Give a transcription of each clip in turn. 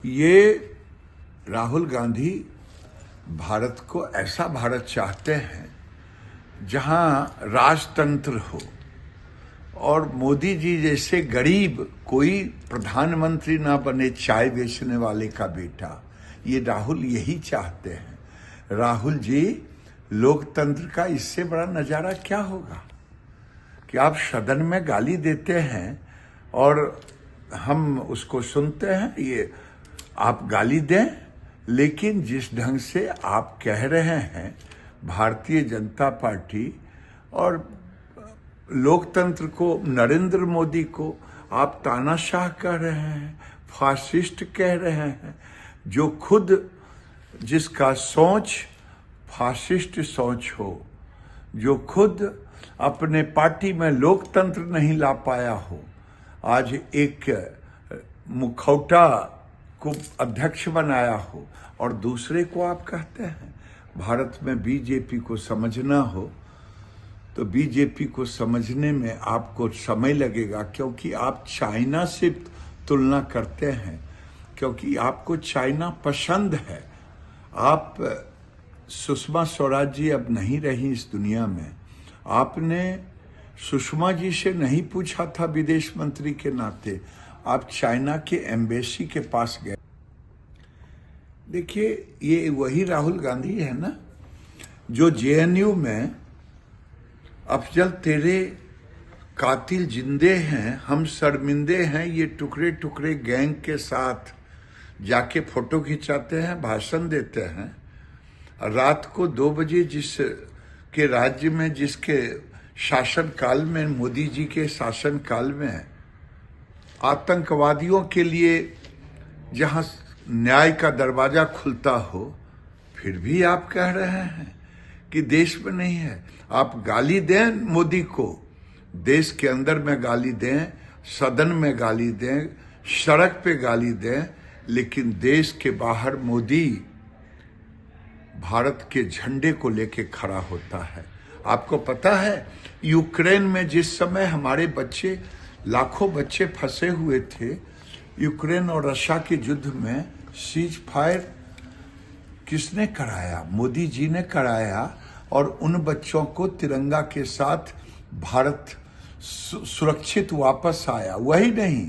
ये राहुल गांधी भारत को ऐसा भारत चाहते हैं जहां राजतंत्र हो और मोदी जी जैसे गरीब कोई प्रधानमंत्री ना बने, चाय बेचने वाले का बेटा। ये राहुल यही चाहते हैं। राहुल जी, लोकतंत्र का इससे बड़ा नजारा क्या होगा कि आप सदन में गाली देते हैं और हम उसको सुनते हैं। ये आप गाली दें, लेकिन जिस ढंग से आप कह रहे हैं भारतीय जनता पार्टी और लोकतंत्र को, नरेंद्र मोदी को आप तानाशाह कह रहे हैं, फासिस्ट कह रहे हैं, जो खुद जिसका सोच फासिस्ट सोच हो, जो खुद अपने पार्टी में लोकतंत्र नहीं ला पाया हो, आज एक मुखौटा को अध्यक्ष बनाया हो और दूसरे को आप कहते हैं। भारत में बीजेपी को समझना हो तो बीजेपी को समझने में आपको समय लगेगा, क्योंकि आप चाइना से तुलना करते हैं, क्योंकि आपको चाइना पसंद है। आप सुषमा स्वराज जी अब नहीं रही इस दुनिया में। आपने सुषमा जी से नहीं पूछा था विदेश मंत्री के नाते, आप चाइना के एम्बेसी के पास गए। देखिए, ये वही राहुल गांधी है ना जो जेएनयू में अफजल तेरे कातिल जिंदे हैं, हम शर्मिंदे हैं, ये टुकड़े टुकड़े गैंग के साथ जाके फोटो खिंचाते हैं, भाषण देते हैं। रात को 2 बजे जिसके राज्य में, जिसके शासन काल में, मोदी जी के शासन काल में आतंकवादियों के लिए जहां न्याय का दरवाजा खुलता हो, फिर भी आप कह रहे हैं कि देश में नहीं है। आप गाली दें मोदी को, देश के अंदर में गाली दें, सदन में गाली दें, सड़क पे गाली दें, लेकिन देश के बाहर मोदी भारत के झंडे को लेके खड़ा होता है। आपको पता है, यूक्रेन में जिस समय हमारे बच्चे, लाखों बच्चे फंसे हुए थे, यूक्रेन और रशिया के युद्ध में सीज फायर किसने कराया? मोदी जी ने कराया। और उन बच्चों को तिरंगा के साथ भारत सुरक्षित वापस आया। वही नहीं,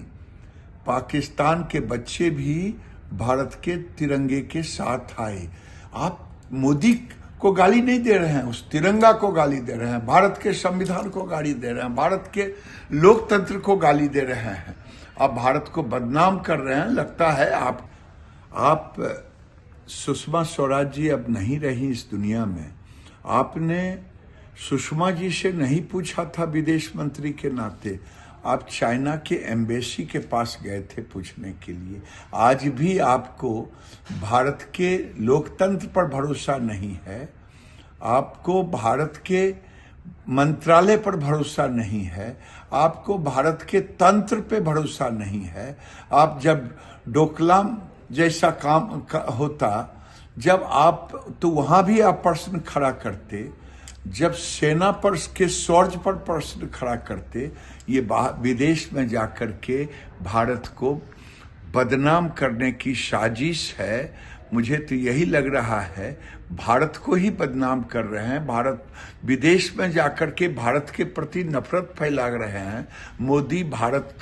पाकिस्तान के बच्चे भी भारत के तिरंगे के साथ आए। आप मोदी को गाली नहीं दे रहे हैं, उस तिरंगा को गाली दे रहे हैं, भारत के संविधान को गाली दे रहे हैं, भारत के लोकतंत्र को गाली दे रहे हैं। आप भारत को बदनाम कर रहे हैं। लगता है आप सुषमा स्वराज जी अब नहीं रही इस दुनिया में। आपने सुषमा जी से नहीं पूछा था विदेश मंत्री के नाते, आप चाइना के एम्बेसी के पास गए थे पूछने के लिए। आज भी आपको भारत के लोकतंत्र पर भरोसा नहीं है, आपको भारत के मंत्रालय पर भरोसा नहीं है, आपको भारत के तंत्र पे भरोसा नहीं है। आप जब डोकलाम जैसा काम होता, जब आप, तो वहां भी आप प्रश्न खड़ा करते, जब सेना पर के शौर्य पर प्रश्न खड़ा करते। ये विदेश में जाकर के भारत को बदनाम करने की साजिश है। मुझे तो यही लग रहा है, भारत को ही बदनाम कर रहे हैं। भारत विदेश में जाकर के भारत के प्रति नफरत फैला रहे हैं। मोदी भारत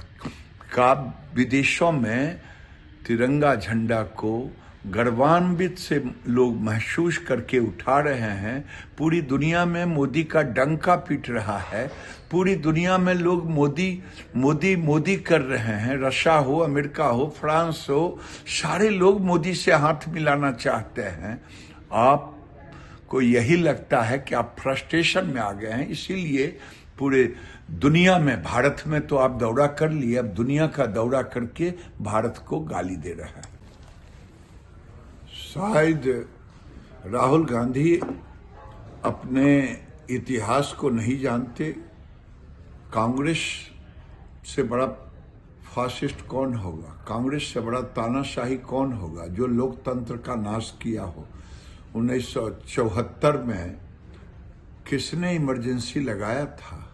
का विदेशों में तिरंगा झंडा को गर्वान्वित से लोग महसूस करके उठा रहे हैं। पूरी दुनिया में मोदी का डंका पीट रहा है। पूरी दुनिया में लोग मोदी मोदी मोदी कर रहे हैं। रशिया हो, अमेरिका हो, फ्रांस हो, सारे लोग मोदी से हाथ मिलाना चाहते हैं। आपको यही लगता है कि आप फ्रस्ट्रेशन में आ गए हैं, इसीलिए पूरे दुनिया में, भारत में तो आप दौरा कर लिए, अब दुनिया का दौरा करके भारत को गाली दे रहा है। शायद राहुल गांधी अपने इतिहास को नहीं जानते। कांग्रेस से बड़ा फासिस्ट कौन होगा? कांग्रेस से बड़ा तानाशाही कौन होगा जो लोकतंत्र का नाश किया हो? 1974 में किसने इमरजेंसी लगाया था,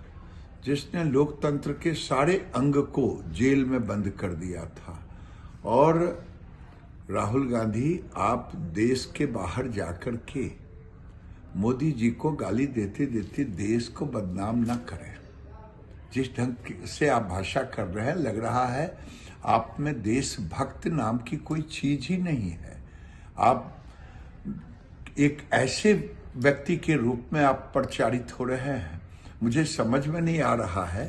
जिसने लोकतंत्र के सारे अंग को जेल में बंद कर दिया था? और राहुल गांधी, आप देश के बाहर जाकर के मोदी जी को गाली देते देते देश को बदनाम न करें। जिस ढंग से आप भाषा कर रहे हैं, लग रहा है आप में देशभक्त नाम की कोई चीज ही नहीं है। आप एक ऐसे व्यक्ति के रूप में आप प्रचारित हो रहे हैं। मुझे समझ में नहीं आ रहा है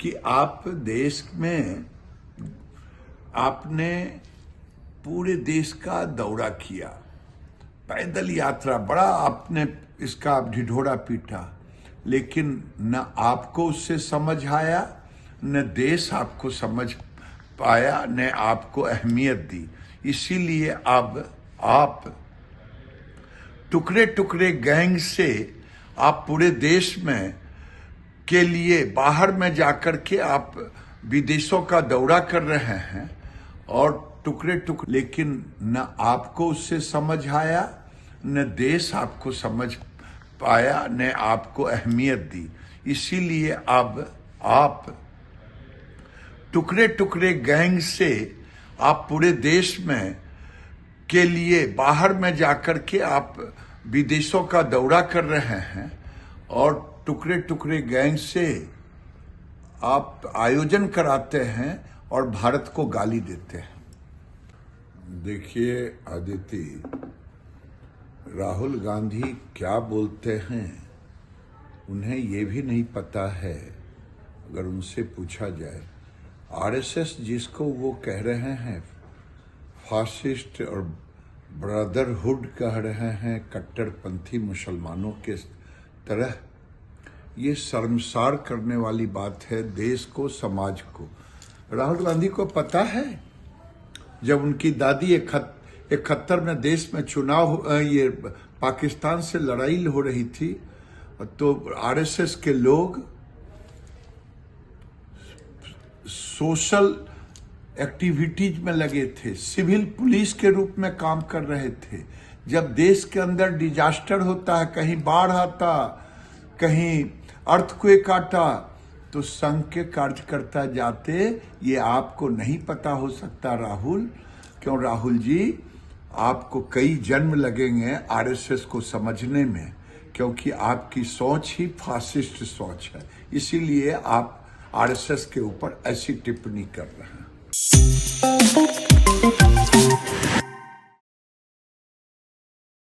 कि आप देश में, आपने पूरे देश का दौरा किया, पैदल यात्रा, बड़ा आपने इसका ढिढोरा पीटा, लेकिन न आपको उससे समझ आया, न देश आपको समझ पाया, न आपको अहमियत दी। इसीलिए अब आप टुकड़े टुकड़े गैंग से आप पूरे देश में के लिए बाहर में जाकर के आप विदेशों का दौरा कर रहे हैं और टुकड़े टुकड़े, लेकिन न आपको उससे समझ आया, न देश आपको समझ पाया, न आपको अहमियत दी। इसीलिए अब आप टुकड़े टुकड़े गैंग से आप पूरे देश में के लिए बाहर में जाकर के आप विदेशों का दौरा कर रहे हैं और टुकड़े टुकड़े गैंग से आप आयोजन कराते हैं और भारत को गाली देते हैं। देखिए आदित्य, राहुल गांधी क्या बोलते हैं उन्हें ये भी नहीं पता है। अगर उनसे पूछा जाए, आरएसएस जिसको वो कह रहे हैं फासिस्ट और ब्रदरहुड कह रहे हैं, कट्टरपंथी मुसलमानों के तरह, ये शर्मसार करने वाली बात है देश को, समाज को। राहुल गांधी को पता है जब उनकी दादी 71 में देश में चुनाव, ये पाकिस्तान से लड़ाई हो रही थी, तो आरएसएस के लोग सोशल एक्टिविटीज में लगे थे, सिविल पुलिस के रूप में काम कर रहे थे। जब देश के अंदर डिजास्टर होता है, कहीं बाढ़ आता, कहीं अर्थक्वेक आता, तो संघ के कार्यकर्ता जाते। ये आपको नहीं पता हो सकता राहुल। क्यों राहुल जी, आपको कई जन्म लगेंगे आरएसएस को समझने में, क्योंकि आपकी सोच ही फासिस्ट सोच है। इसीलिए आप आरएसएस के ऊपर ऐसी टिप्पणी कर रहे हैं।